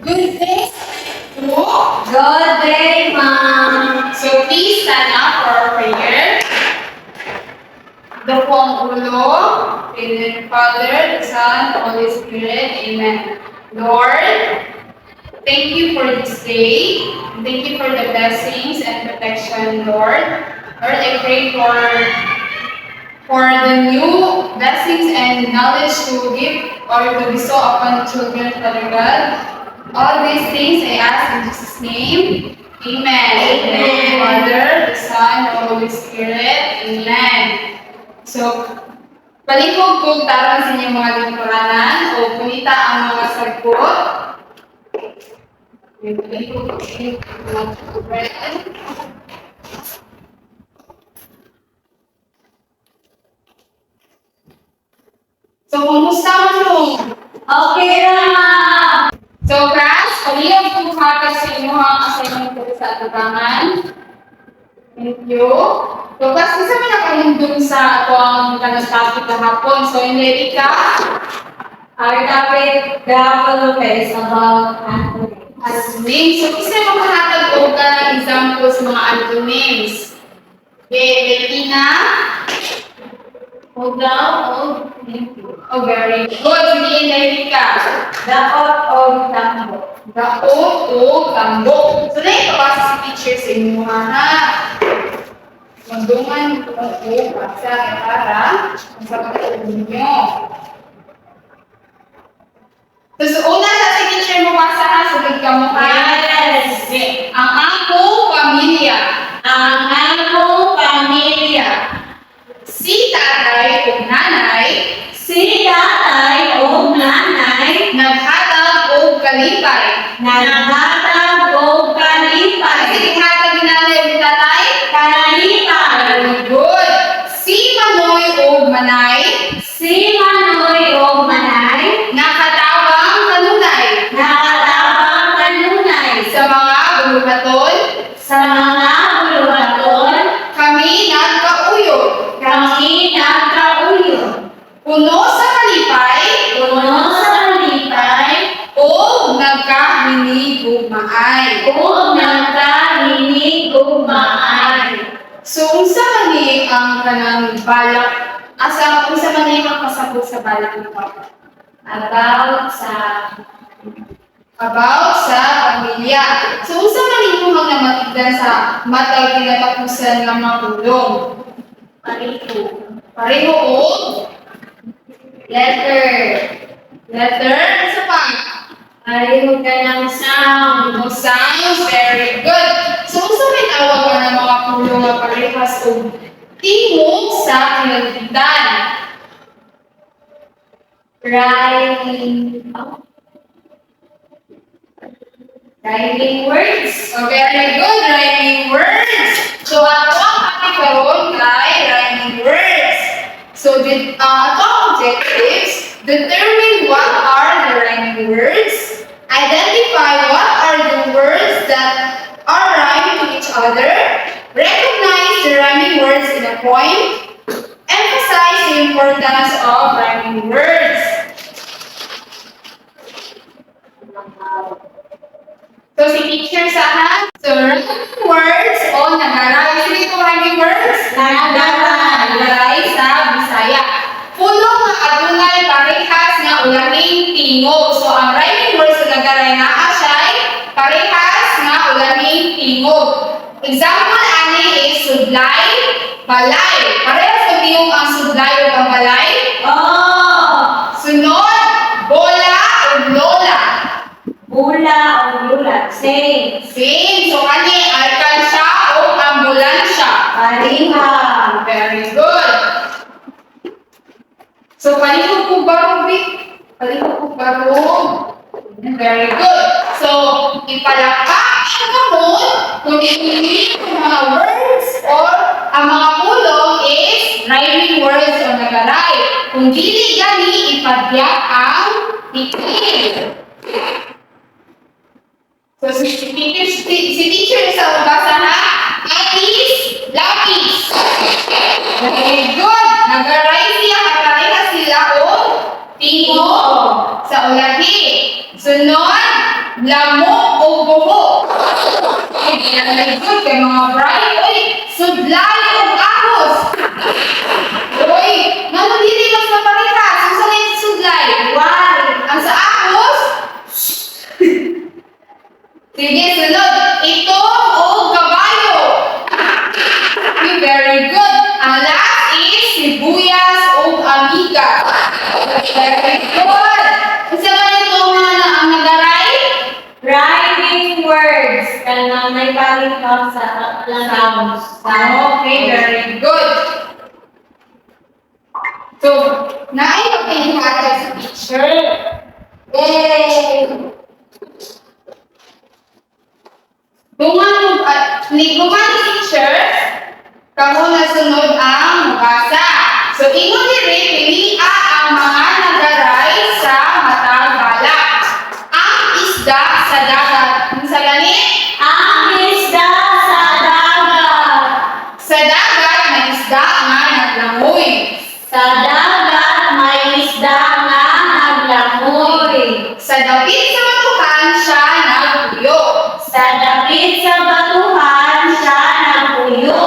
Good day to Good day, Mom. So please stand up for our prayer. The Pong Ulo, in the name of the Father, the Son, the Holy Spirit. Amen. Lord, thank you for this day. Thank you for the blessings and protection, Lord. Lord, I pray for the new blessings and knowledge to give or to bestow upon the children, Father God. All these things I ask in Jesus' name. Amen. Amen. Father, the Son, the Holy Spirit. Amen. So, palihog kong tarang sa inyong mga lingkuranan o punita ang mga sagot. Palihog kong mga lingkuranan. So, kumusta mo? Okay na, Mom. So, class, palihog kong hatag sa inyo ang assignment ko sa atagangan. Thank you. So, class, isa mo na kayong dun sa ito ang topic kahapon. So, in ready ka? Our topic, development is about antonyms. Antonyms. So, isa mo mahatag o ka ng example sa mga antonyms. Okay, ready na? Hold down, hold, thank you. Oh, very good. Sige, in ready ka? Daot o tambo. Daot o tambok. So, na ipapasa si teacher sa inyo ha. Magdungan o basa para sa pagkakulong nyo. So, una sa si teacher mo basa ha, sugod ka mo ha. Yes. Okay. Ang akong pamilya. Ang akong pamilya. Si tatay o nanay. Si tatay o nanay. Naghatag o kalipay. Naghatag o kalipay. Sige, hatag ni nanay o ni tatay. Kalipay. Very good. Si Manoy o Manay. Si Manoy o Manay. Nakatawang kanunay. Nakatabang kanunay. Sa mga buluhaton. Sa mga buluhaton. Kami nagkauyo. Kami nagkauyo. Puno sa kalipay. Puno sa kalipay. O nagkahinigugmaay. O nagkahinig umaay. So, unsa man ni ang kanang balak? Unsa man ni ang pasabot sa balak ng papa? About sa pamilya. So, unsa man ni ang namatigdan sa matag kinatapusan nga mga tulong? Pareho o Letter. letter. Isa pa? Pareho ka ng sound. O sounds. Very good. So, unsa may tawag ka ng mga tulong nga parehas o tingog sa kinatigdan? Rhyming words. So, very good. Rhyming words. So, ato ang ating karon kay rhyming words. So, ato objectives, determine what are the rhyming words, identify what are the words that are rhymed to each other, recognize the rhyming words in a poem, emphasize the importance of rhyming words. So, si teacher sa So, rhyming words o nagaray. Sino itong rhyming words? Nagaray. Nagaray sa Bisaya. Puno nga adunay parehas nga ulaning tingog. So, ang rhyming words sa nagaray naa siya'y parehas nga ulaning tingog. Example ani is sudlay, balay. Parehas sa tingog ang sudlay o ang balay. Oh! Sunod, bola o lola. Bula o lula. Same. Same. So, kani, alkansya o ambulansya. Pariha. Very good. So, palihog ko barong, Vic. Palihog ko barong. Very good. So, ipalakpak ang kamot kung ipili ng mga words or ang mga pulong is rhyming words o nagaray. Kung dili gani, ipadyak ang tikin. So, si teacher sa basa ha, Atis, lapis. Very good. Nagaray siya, kapareha sila o tingo sa ulahi. Sunod, lamok o buhok. Okay, very good kay mga bright. Uy, sudlay o ahos. Uy, ngano dili lang sa parehas. Ang sa may sudlay. Why? Ang sa ahos. Sige, sunod. Itong o kabayo. Okay, very good. Ang last is sibuyas o amiga. Very good. Isa ba itong mga na ang nagaray? Rhyming words. Kana may palihap sa sounds. Okay, very good. So, naay na pinihata sa picture. Yay! Liguman picture, kamo na sunod ang mabasa. So, ingon diri pilia ang mga nagaray sa matag balak. Ang isda sa dagat. Sa ganit? Ang isda sa dagat. Sa dagat may isda nga naglangoy. Sa dagat may isda nga naglangoy. Sa dapit sa batuhan siya nagpuyo. Sa dapit sa batuhan siya nagpuyo.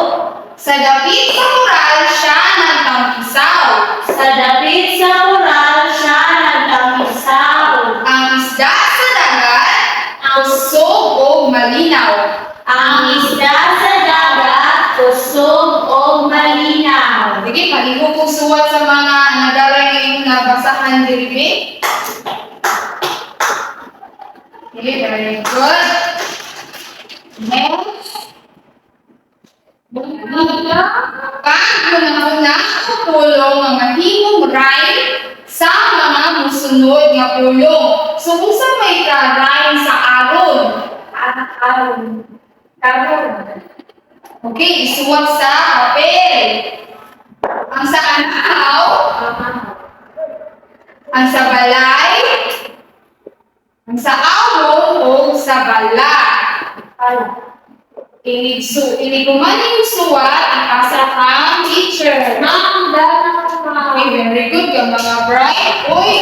Sa dapit sa koral siya nagtampisaw. Sa dapit sa koral siya nagtamisaw. Ang isda sa dagat, kusog o malinaw. Ang isda sa dagat, kusog o malinaw. Sige, paliho kong suwat sa mga nagaray ngayong nabasahan diri. Okay, very good. Next. Pag una pulong ang mahimong rhyme sa mga musunod nga pulong. So, kung sa may ka-rhyme sa aron, okay, isuwat sa papel. Ang sa anaw, ang sa balay, ang sa awon o sa bala. Inigumaning suwat ang asa kang teacher. Okay, very good ka mga bright. Uy,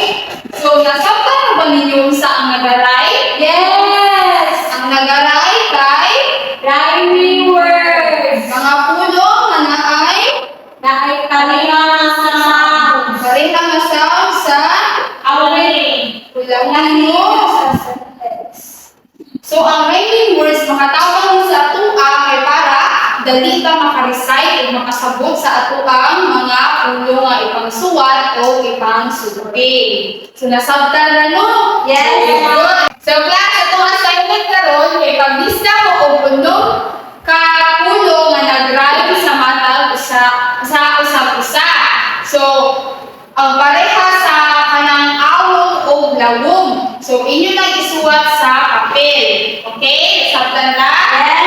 so nasabtan na ba ninyo sa ang nagaray? Yes! Ang nagaray kay Rhyming words. mga pulong na naay Na ay kalinga sa sounds. pareha nga sound sa Away. kulangan mo. So, ang rhyming words, makatawag mo sa atua kay para dali ka makarecite o makasabot sa atuang mga pulo nga ipangsuwat o ipangsulti. So, nasabtan na no? Yes. Good. So, class, ito ang assignment karon kay paglista mo o pulo ka pulo nga nag-rhyme sa matag usa. So, ang pareha sa kanang awong o lawong. So, inyo na isuwat sa papel. Okay? Sabtan na? Yes.